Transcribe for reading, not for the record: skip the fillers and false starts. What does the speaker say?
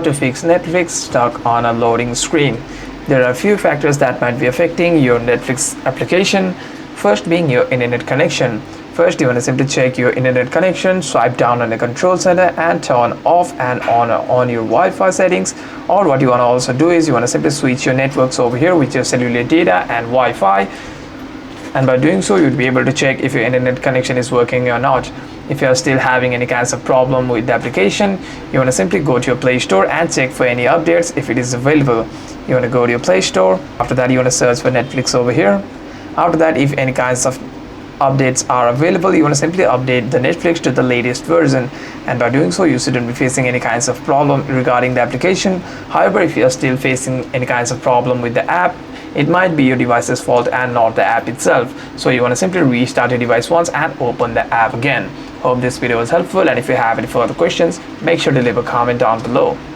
to fix Netflix stuck on a loading screen. There are a few factors that might be affecting your Netflix application. First being your internet connection. First, you want to simply check your internet connection, swipe down on the control center and turn off and on your Wi-Fi settings. Or what you want to also do is you want to simply switch your networks over here with your cellular data and Wi-Fi. And by doing so, you'd be able to check if your internet connection is working or not. If you are still having any kinds of problem with the application, you want to simply go to your Play Store and check for any updates if it is available. You want to go to your Play Store. After that, you want to search for Netflix over here. After that, if any kinds of updates are available, you want to simply update the Netflix to the latest version, and by doing so you shouldn't be facing any kinds of problem regarding the application. However, if you are still facing any kinds of problem with the app, it might be your device's fault and not the app itself. So you want to simply restart your device once and open the app again. Hope this video was helpful, and if you have any further questions, make sure to leave a comment down below.